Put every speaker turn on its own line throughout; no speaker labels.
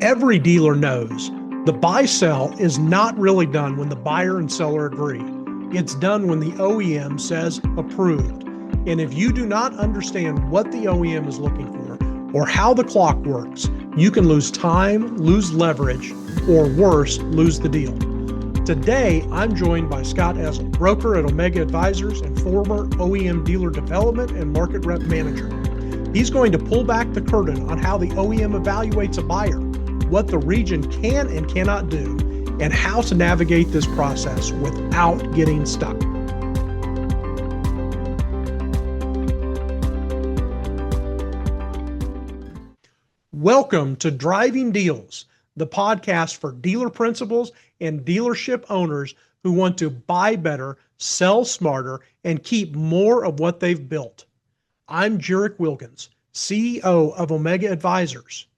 Every dealer knows the buy-sell is not really done when the buyer and seller agree. It's done when the OEM says approved. And if you do not understand what the OEM is looking for or how the clock works, you can lose time, lose leverage, or worse, lose the deal. Today, I'm joined by Scott Ezell, broker at Omega Advisors and former OEM dealer development and market rep manager. He's going to pull back the curtain on how the OEM evaluates a buyer, what the region can and cannot do, and how to navigate this process without getting stuck. Welcome to Driving Deals, the podcast for dealer principals and dealership owners who want to buy better, sell smarter, and keep more of what they've built. I'm Gerrick Wilkins, CEO of Omega Advisors.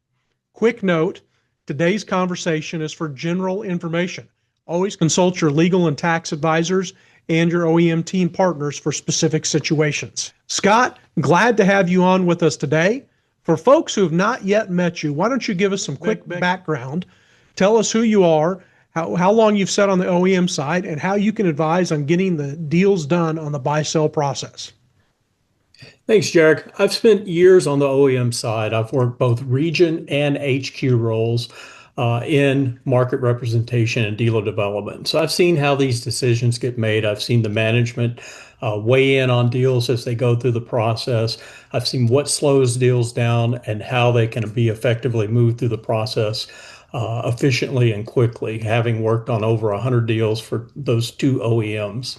Quick note, today's conversation is for general information. Always consult your legal and tax advisors and your OEM team partners for specific situations. Scott, glad to have you on with us today. For folks who have not yet met you, why don't you give us some quick background? Tell us who you are, how long you've sat on the OEM side, and how you can advise on getting the deals done on the buy-sell process.
Thanks, Gerrick. I've spent years on the OEM side. I've worked both region and HQ roles in market representation and dealer development. So I've seen how these decisions get made. I've seen the management weigh in on deals as they go through the process. I've seen what slows deals down and how they can be effectively moved through the process efficiently and quickly, having worked on over 100 deals for those two OEMs.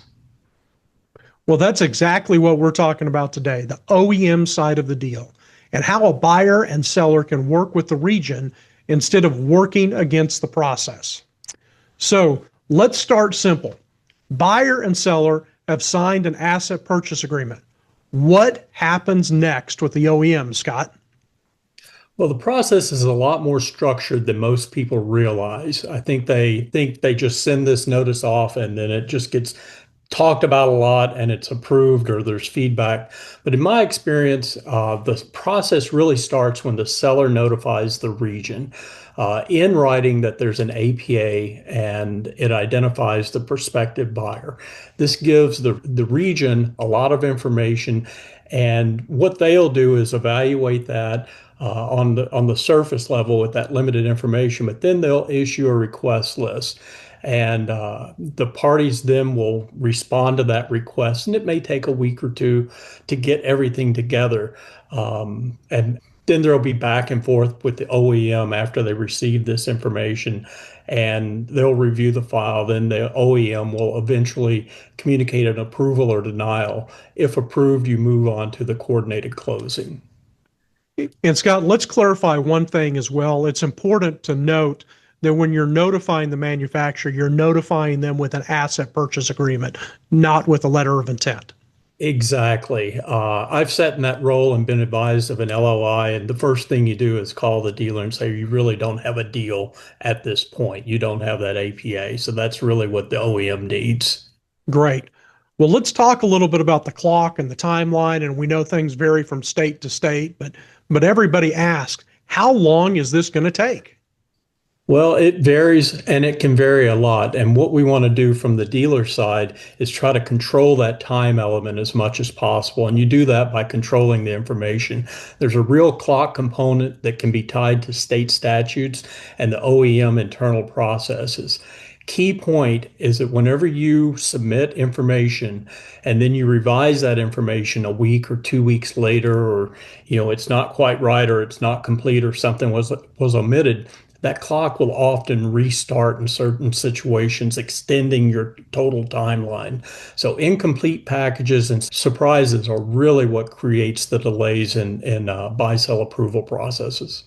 Well, that's exactly what we're talking about today, the OEM side of the deal, and how a buyer and seller can work with the region instead of working against the process. So let's start simple. Buyer and seller have signed an asset purchase agreement. What happens next with the OEM, Scott?
Well, the process is a lot more structured than most people realize. I think they just send this notice off and then it just gets talked about a lot and it's approved or there's feedback. But in my experience, the process really starts when the seller notifies the region in writing that there's an APA and it identifies the prospective buyer. This gives the region a lot of information, and what they'll do is evaluate that on the surface level with that limited information, but then they'll issue a request list. And the parties then will respond to that request, and it may take a week or two to get everything together. And then there'll be back and forth with the OEM after they receive this information, and they'll review the file. Then the OEM will eventually communicate an approval or denial. If approved, you move on to the coordinated closing.
And Scott, let's clarify one thing as well. It's important to note that when you're notifying the manufacturer, you're notifying them with an asset purchase agreement, not with a letter of intent.
Exactly. I've sat in that role and been advised of an LOI, and the first thing you do is call the dealer and say, you really don't have a deal at this point. You don't have that APA. So that's really what the OEM needs.
Great. Well, let's talk a little bit about the clock and the timeline. And we know things vary from state to state, but everybody asks, how long is this going to take?
Well, it varies and it can vary a lot. And what we want to do from the dealer side is try to control that time element as much as possible. And you do that by controlling the information. There's a real clock component that can be tied to state statutes and the OEM internal processes. Key point is that whenever you submit information and then you revise that information a week or 2 weeks later, or it's not quite right or it's not complete or something was omitted, that clock will often restart in certain situations, extending your total timeline. So incomplete packages and surprises are really what creates the delays in buy-sell approval processes.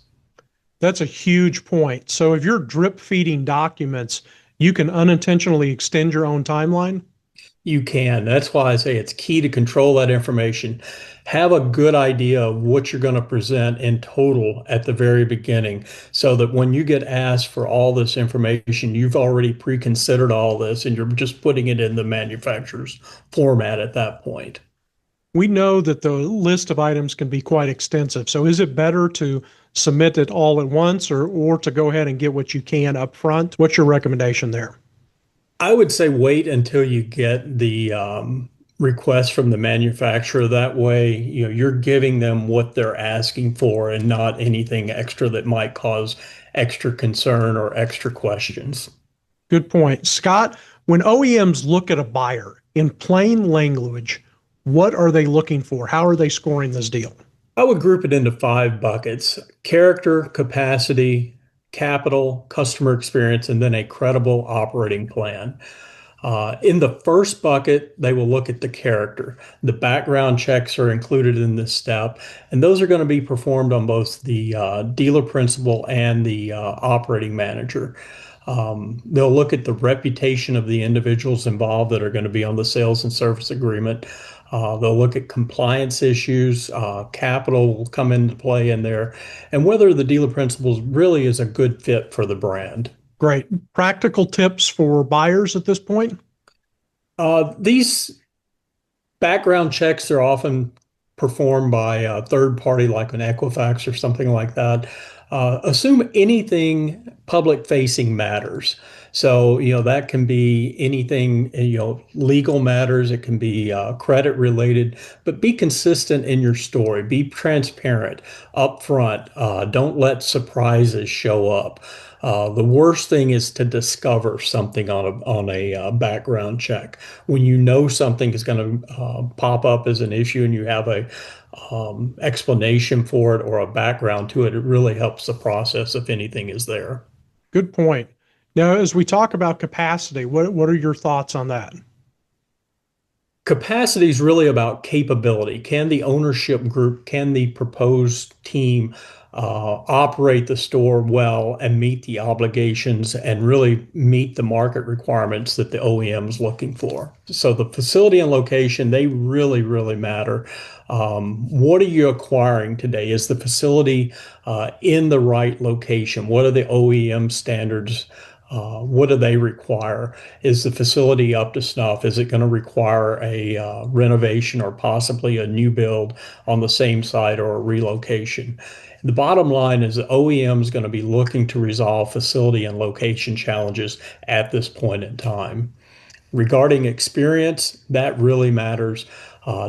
That's a huge point. So if you're drip feeding documents, you can unintentionally extend your own timeline?
You can. That's why I say it's key to control that information. Have a good idea of what you're going to present in total at the very beginning, so that when you get asked for all this information, you've already pre-considered all this and you're just putting it in the manufacturer's format at that point.
We know that the list of items can be quite extensive. So is it better to submit it all at once, or to go ahead and get what you can up front? What's your recommendation there?
I would say wait until you get the request from the manufacturer. That way, you're giving them what they're asking for and not anything extra that might cause extra concern or extra questions.
Good point. Scott, when OEMs look at a buyer in plain language, what are they looking for? How are they scoring this deal?
I would group it into 5 buckets: character, capacity, capital, customer experience, and then a credible operating plan. In the first bucket, they will look at the character. The background checks are included in this step, and those are going to be performed on both the dealer principal and the operating manager. They'll look at the reputation of the individuals involved that are going to be on the sales and service agreement. They'll look at compliance issues, capital will come into play in there, and whether the dealer principal really is a good fit for the brand.
Great. Practical tips for buyers at this point?
These background checks are often performed by a third party like an Equifax or something like that. Assume anything public facing matters. So, that can be anything, legal matters. It can be credit related, but be consistent in your story. Be transparent, upfront. Don't let surprises show up. The worst thing is to discover something on a background check. When you know something is going to pop up as an issue and you have a explanation for it or a background to it, it really helps the process if anything is there.
Good point. Now, as we talk about capacity, what are your thoughts on that?
Capacity is really about capability. Can the ownership group, can the proposed team operate the store well and meet the obligations and really meet the market requirements that the OEM is looking for? So the facility and location, they really, really matter. What are you acquiring today? Is the facility in the right location? What are the OEM standards? What do they require? Is the facility up to snuff? Is it going to require a renovation or possibly a new build on the same site or a relocation? The bottom line is the OEM is going to be looking to resolve facility and location challenges at this point in time. Regarding experience, that really matters.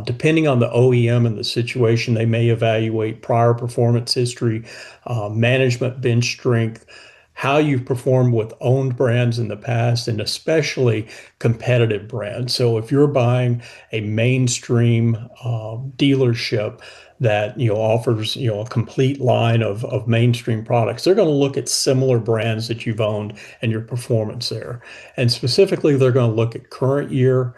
Depending on the OEM and the situation, they may evaluate prior performance history, management bench strength, how you've performed with owned brands in the past, and especially competitive brands. So if you're buying a mainstream dealership that offers a complete line of mainstream products, they're going to look at similar brands that you've owned and your performance there. And specifically, they're going to look at current year,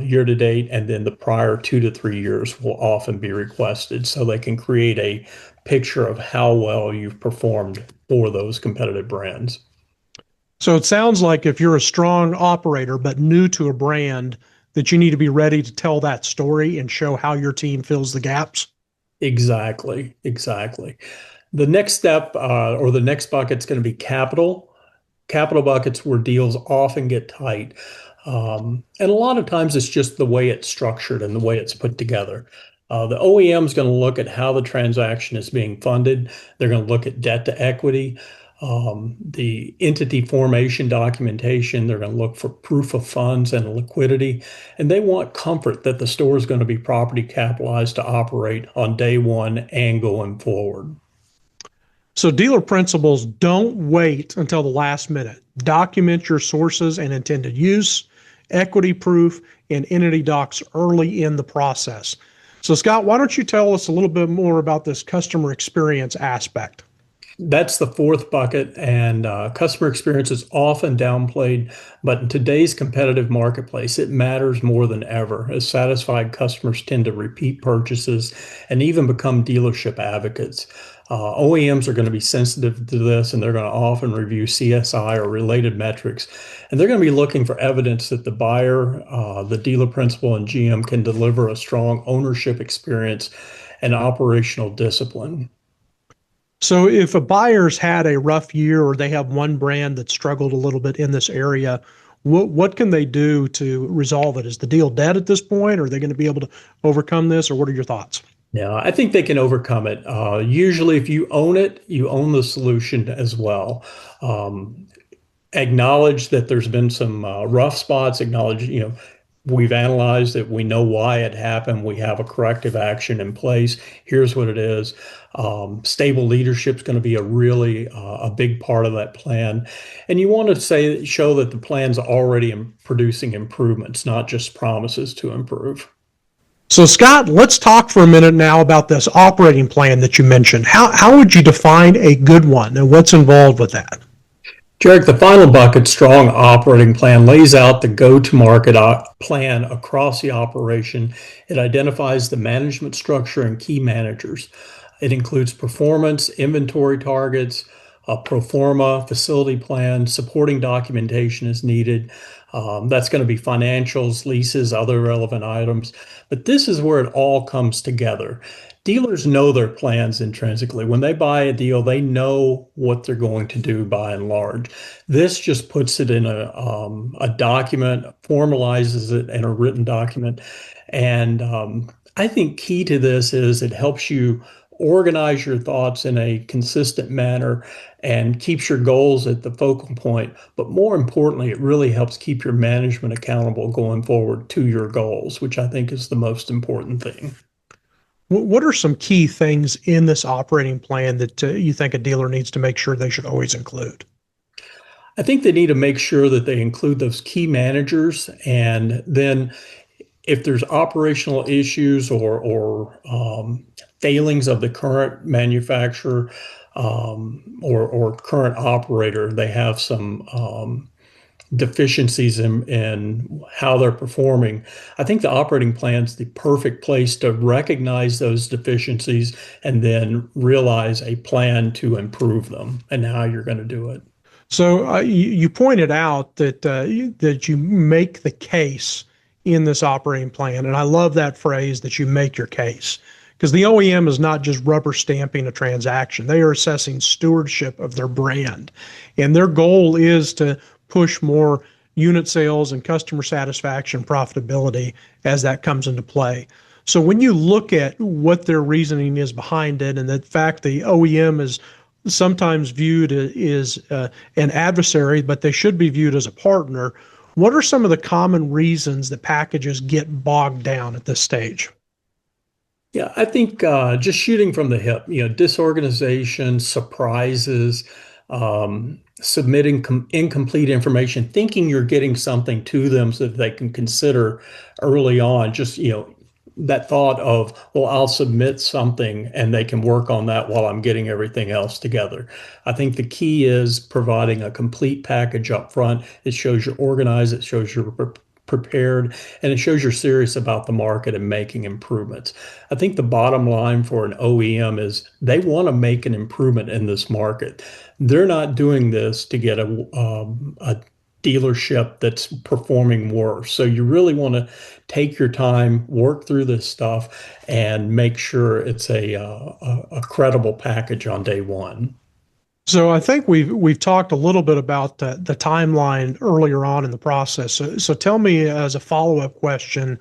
year to date, and then the prior 2 to 3 years will often be requested so they can create a picture of how well you've performed for those competitive brands.
So it sounds like if you're a strong operator but new to a brand, that you need to be ready to tell that story and show how your team fills the gaps.
Exactly. The next step or the next bucket is going to be capital. Capital buckets where deals often get tight. And a lot of times it's just the way it's structured and the way it's put together. The OEM is going to look at how the transaction is being funded. They're going to look at debt to equity, the entity formation documentation. They're going to look for proof of funds and liquidity. And they want comfort that the store is going to be properly capitalized to operate on day one and going forward.
So dealer principals, don't wait until the last minute. Document your sources and intended use, equity proof, and entity docs early in the process. So Scott, why don't you tell us a little bit more about this customer experience aspect?
That's the fourth bucket, and customer experience is often downplayed, but in today's competitive marketplace, it matters more than ever, as satisfied customers tend to repeat purchases and even become dealership advocates. OEMs are going to be sensitive to this, and they're going to often review CSI or related metrics, and they're going to be looking for evidence that the buyer, the dealer principal, and GM can deliver a strong ownership experience and operational discipline.
So if a buyer's had a rough year or they have one brand that struggled a little bit in this area, what can they do to resolve it? Is the deal dead at this point? Are they going to be able to overcome this, or what are your thoughts?
Yeah, I think they can overcome it. Usually, if you own it, you own the solution as well. Um, Acknowledge that there's been some rough spots, acknowledge, we've analyzed it, we know why it happened, we have a corrective action in place. Here's what it is. Stable leadership is going to be a really a big part of that plan. And you want to show that the plan's already producing improvements, not just promises to improve.
So, Scott, let's talk for a minute now about this operating plan that you mentioned. How would you define a good one and what's involved with that?
Gerrick, the final bucket strong operating plan lays out the go-to-market plan across the operation. It identifies the management structure and key managers. It includes performance, inventory targets, a pro forma, facility plan, supporting documentation is needed. That's going to be financials, leases, other relevant items. But this is where it all comes together. Dealers know their plans intrinsically. When they buy a deal, they know what they're going to do by and large. This just puts it in a document, formalizes it in a written document. And I think key to this is it helps you organize your thoughts in a consistent manner and keeps your goals at the focal point. But more importantly, it really helps keep your management accountable going forward to your goals, which I think is the most important thing.
What are some key things in this operating plan that you think a dealer needs to make sure they should always include?
I think they need to make sure that they include those key managers, and then if there's operational issues or failings of the current manufacturer or current operator, they have some deficiencies in how they're performing. I think the operating plan is the perfect place to recognize those deficiencies and then realize a plan to improve them and how you're going to do it.
So you pointed out that you make the case in this operating plan, and I love that phrase that you make your case, because the OEM is not just rubber stamping a transaction; they are assessing stewardship of their brand, and their goal is to push more unit sales and customer satisfaction, profitability as that comes into play. So when you look at what their reasoning is behind it, and the fact the OEM is sometimes viewed as an adversary, but they should be viewed as a partner. What are some of the common reasons that packages get bogged down at this stage?
Yeah, I think just shooting from the hip, disorganization, surprises, submitting incomplete information, thinking you're getting something to them so that they can consider early on, just, that thought of, well, I'll submit something and they can work on that while I'm getting everything else together. I think the key is providing a complete package up front. It shows you're organized, it shows you're prepared, and it shows you're serious about the market and making improvements. I think the bottom line for an OEM is they want to make an improvement in this market. They're not doing this to get a dealership that's performing worse. So you really want to take your time, work through this stuff, and make sure it's a credible package on day one.
So I think we've talked a little bit about the timeline earlier on in the process. So tell me as a follow-up question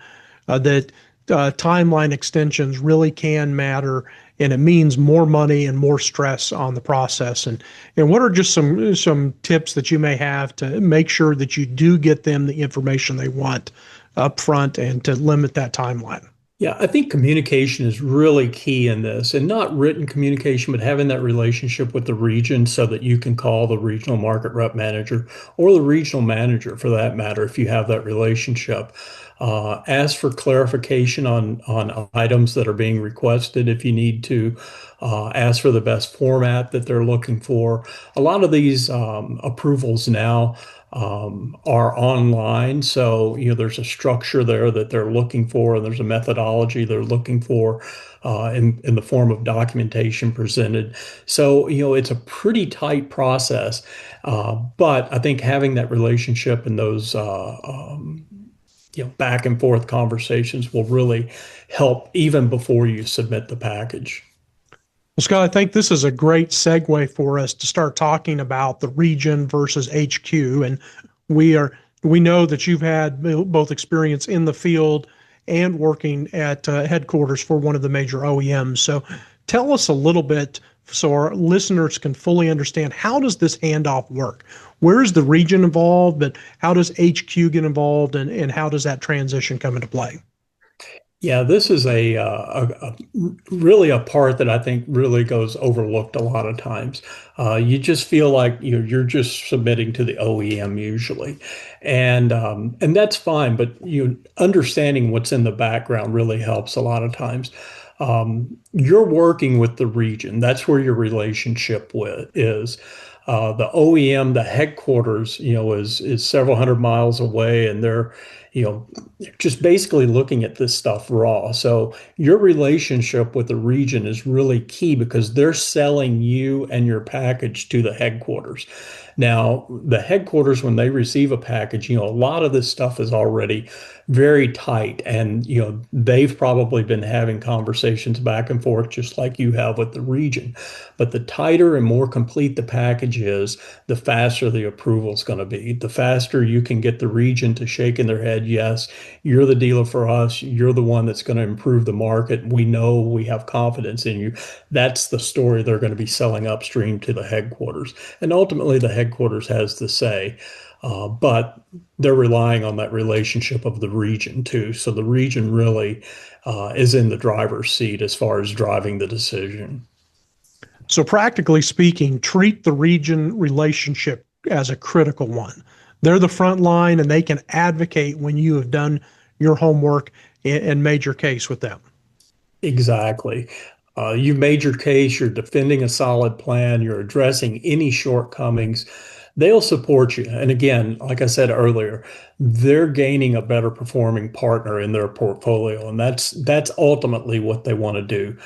that timeline extensions really can matter, and it means more money and more stress on the process. And what are just some tips that you may have to make sure that you do get them the information they want up front and to limit that timeline?
Yeah, I think communication is really key in this, and not written communication, but having that relationship with the region so that you can call the regional market rep manager or the regional manager for that matter, if you have that relationship. Ask for clarification on items that are being requested if you need to. Ask for the best format that they're looking for. A lot of these approvals now are online. So, there's a structure there that they're looking for, and there's a methodology they're looking for in the form of documentation presented. So, it's a pretty tight process. But I think having that relationship and those back and forth conversations will really help even before you submit the package.
Well, Scott, I think this is a great segue for us to start talking about the region versus HQ. And we know that you've had both experience in the field and working at headquarters for one of the major OEMs. So tell us a little bit so our listeners can fully understand, how does this handoff work? Where is the region involved, but how does HQ get involved, and how does that transition come into play?
Yeah, this is really a part that I think really goes overlooked a lot of times. You just feel like you're just submitting to the OEM usually, and that's fine. But you understanding what's in the background really helps a lot of times. You're working with the region. That's where your relationship with is. The OEM, the headquarters, is several hundred miles away, and they're, you know, just basically looking at this stuff raw. So your relationship with the region is really key because they're selling you and your package to the headquarters. Now, the headquarters, when they receive a package, a lot of this stuff is already very tight. And, they've probably been having conversations back and forth, just like you have with the region. But the tighter and more complete the package is, the faster the approval is going to be. The faster you can get the region to shake in their head, yes, you're the dealer for us. You're the one that's going to improve the market. We know, we have confidence in you. That's the story they're going to be selling upstream to the headquarters. And ultimately, the headquarters has the say. But they're relying on that relationship of the region too. So the region really is in the driver's seat as far as driving the decision.
So practically speaking, treat the region relationship as a critical one. They're the front line, and they can advocate when you have done your homework and made your case with them.
Exactly. You've made your case, you're defending a solid plan, you're addressing any shortcomings. They'll support you. And again, like I said earlier, they're gaining a better performing partner in their portfolio. And that's ultimately what they want to do.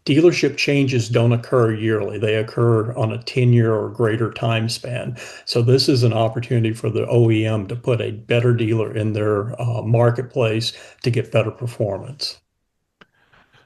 Dealership changes don't occur yearly. They occur on a 10-year or greater time span. So this is an opportunity for the OEM to put a better dealer in their marketplace to get better performance.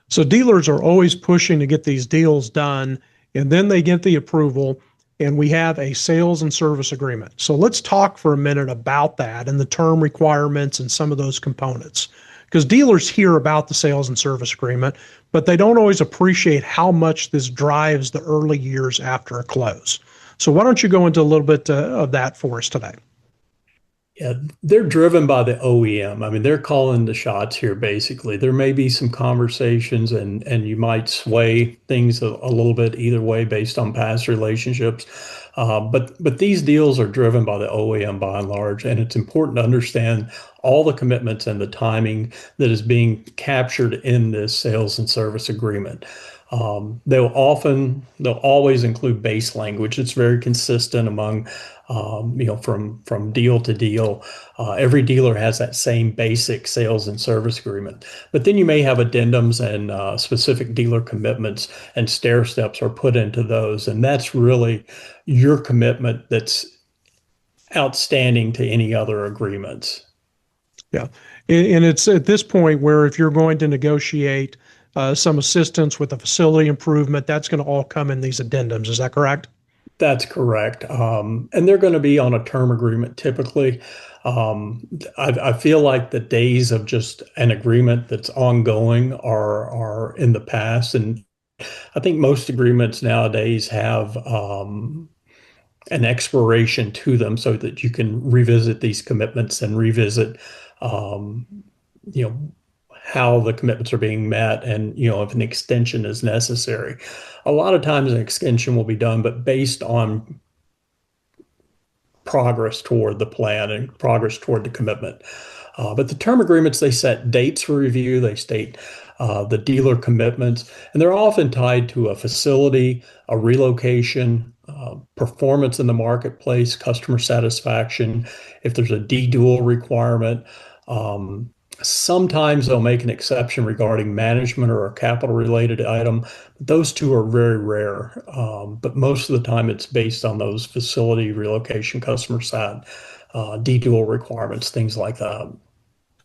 So dealers are always pushing to get these deals done, and then they get the approval, and we have a sales and service agreement. So let's talk for a minute about that and the term requirements and some of those components. Because dealers hear about the sales and service agreement, but they don't always appreciate how much this drives the early years after a close. So why don't you go into a little bit of that for us today?
Yeah, they're driven by the OEM. I mean, they're calling the shots here, basically. There may be some conversations and you might sway things a little bit either way based on past relationships. But these deals are driven by the OEM by and large, and it's important to understand all the commitments and the timing that is being captured in this sales and service agreement. They'll always include base language. It's very consistent among, from deal to deal. Every dealer has that same basic sales and service agreement. But then you may have addendums and specific dealer commitments, and stair steps are put into those. And that's really your commitment that's outstanding to any other agreements.
Yeah. And it's at this point where if you're going to negotiate some assistance with a facility improvement, that's going to all come in these addendums. Is that correct?
That's correct. And they're going to be on a term agreement typically. I feel like the days of just an agreement that's ongoing are in the past. And I think most agreements nowadays have an expiration to them so that you can revisit these commitments and revisit, um, you know, how the commitments are being met and, if an extension is necessary. A lot of times an extension will be done, but based on progress toward the plan and progress toward the commitment. But the term agreements, they set dates for review, they state the dealer commitments, and they're often tied to a facility, a relocation, performance in the marketplace, customer satisfaction, if there's a D-dual requirement. Sometimes they'll make an exception regarding management or a capital related item. Those two are very rare, but most of the time it's based on those facility relocation, customer sat, D-dual requirements, things like that.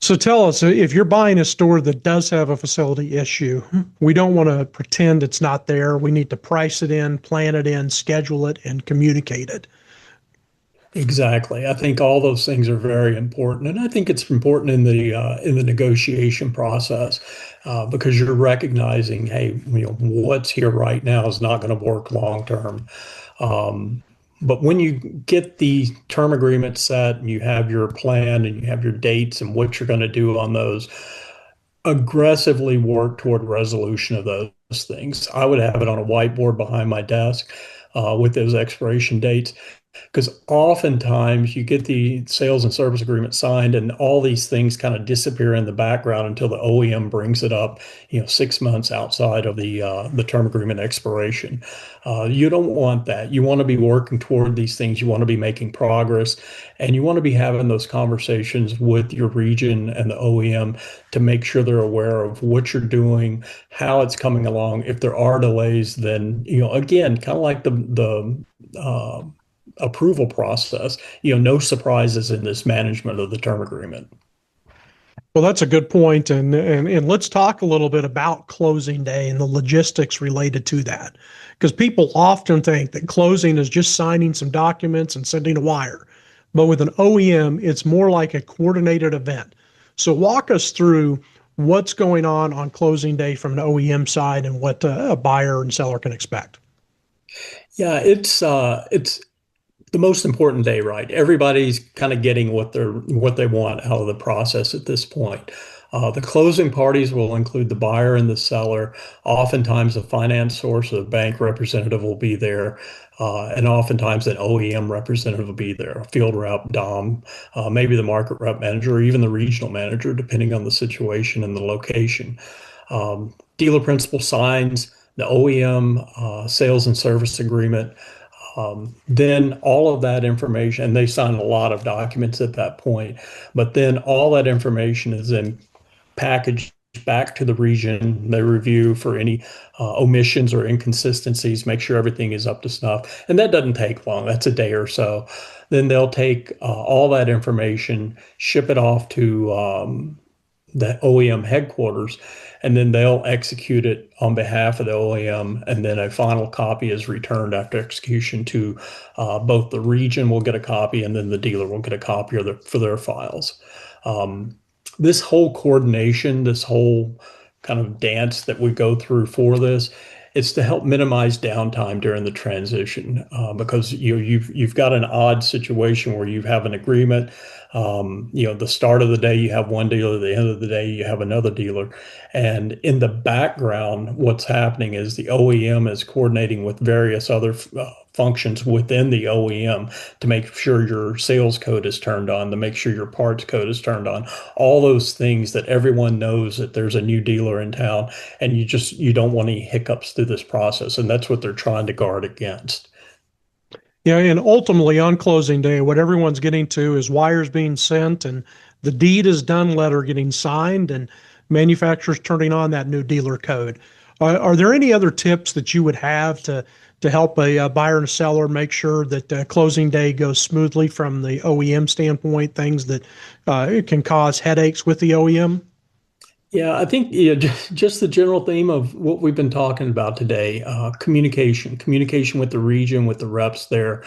So tell us, if you're buying a store that does have a facility issue, we don't want to pretend it's not there. We need to price it in, plan it in, schedule it, and communicate it.
Exactly. I think all those things are very important, and I think it's important in the negotiation process because you're recognizing, hey, what's here right now is not going to work long term. Um, but when you get the term agreement set and you have your plan and you have your dates and what you're going to do on those, aggressively work toward resolution of those things. I would have it on a whiteboard behind my desk with those expiration dates because oftentimes you get the sales and service agreement signed and all these things kind of disappear in the background until the OEM brings it up, 6 months outside of the term agreement expiration. You don't want that. You want to be working toward these things. You want to be making progress, and you want to be having those conversations with your region and the OEM to make sure they're aware of what you're doing, how it's coming along. If there are delays, then again, kind of like the approval process, no surprises in this management of the term agreement.
Well, that's a good point, and let's talk a little bit about closing day and the logistics related to that, because people often think that closing is just signing some documents and sending a wire, but with an OEM, it's more like a coordinated event. So walk us through what's going on closing day from an OEM side and what a buyer and seller can expect.
Yeah, it's the most important day, right? Everybody's kind of getting what they want out of the process at this point. The closing parties will include the buyer and the seller. Oftentimes, a finance source, a bank representative will be there, and oftentimes an OEM representative will be there, a field rep, DOM, maybe the market rep manager, or even the regional manager, depending on the situation and the location. Dealer principal signs the OEM sales and service agreement. Then all of that information, and they sign a lot of documents at that point, but then all that information is then packaged back to the region. They review for any omissions or inconsistencies, make sure everything is up to snuff. And that doesn't take long, that's a day or so. Then they'll take all that information, ship it off to the OEM headquarters, and then they'll execute it on behalf of the OEM, and then a final copy is returned after execution to both the region will get a copy, and then the dealer will get a copy for their files. This whole coordination, this whole kind of dance that we go through for this, it's to help minimize downtime during the transition because you've got an odd situation where you have an agreement. The start of the day you have one dealer, the end of the day you have another dealer, and in the background, what's happening is the OEM is coordinating with various other functions within the OEM to make sure your sales code is turned on, to make sure your parts code is turned on, all those things that everyone knows that there's a new dealer in town, and you don't want any hiccups through this process, and that's what they're trying to guard against.
Yeah, and ultimately on closing day, what everyone's getting to is wires being sent and the deed is done letter getting signed and manufacturers turning on that new dealer code. Are there any other tips that you would have to help a buyer and a seller make sure that closing day goes smoothly from the OEM standpoint, things that can cause headaches with the OEM?
Yeah, I think just the general theme of what we've been talking about today, communication with the region, with the reps there,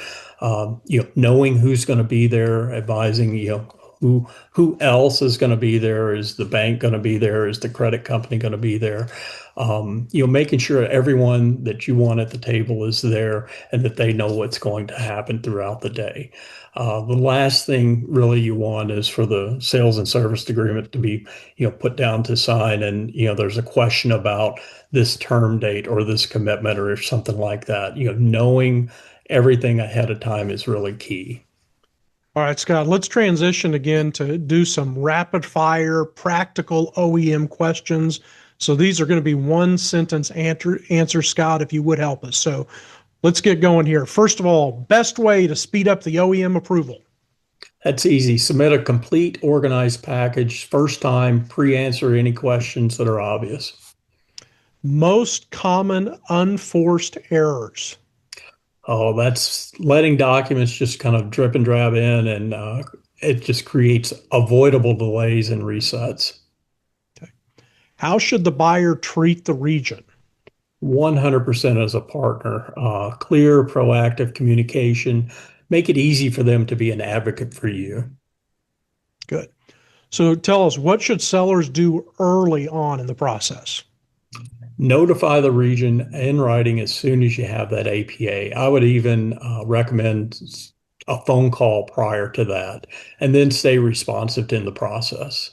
knowing who's going to be there, advising, who else is going to be there? Is the bank going to be there? Is the credit company going to be there? Making sure everyone that you want at the table is there and that they know what's going to happen throughout the day. The last thing really you want is for the sales and service agreement to be, put down to sign, and there's a question about this term date or this commitment or something like that. Knowing everything ahead of time is really key.
All right, Scott, let's transition again to do some rapid fire practical OEM questions. So these are going to be one sentence answer, Scott, if you would help us. So let's get going here. First of all, best way to speed up the OEM approval.
That's easy. Submit a complete organized package first time, pre-answer any questions that are obvious.
Most common unforced errors.
Oh, that's letting documents just kind of drip and drab in, and it just creates avoidable delays and resets.
Okay. How should the buyer treat the region?
100% as a partner. Clear, proactive communication. make it easy for them to be an advocate for you.
Good. So tell us, what should sellers do early on in the process?
Notify the region in writing as soon as you have that APA. I would even recommend a phone call prior to that, and then stay responsive in the process.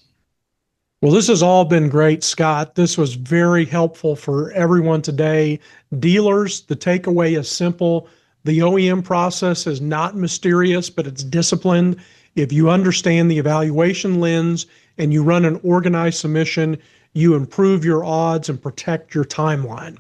Well, this has all been great, Scott. This was very helpful for everyone today. Dealers, the takeaway is simple. The OEM process is not mysterious, but it's disciplined. If you understand the evaluation lens and you run an organized submission, you improve your odds and protect your timeline.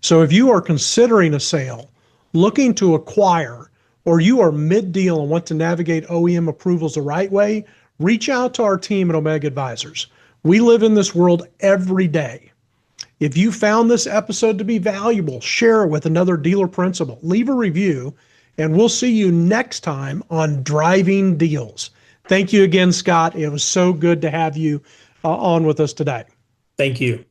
So if you are considering a sale, looking to acquire, or you are mid-deal and want to navigate OEM approvals the right way, reach out to our team at Omega Advisors. We live in this world every day. If you found this episode to be valuable, share it with another dealer principal. Leave a review, and we'll see you next time on Driving Deals. Thank you again, Scott. It was so good to have you on with us today.
Thank you.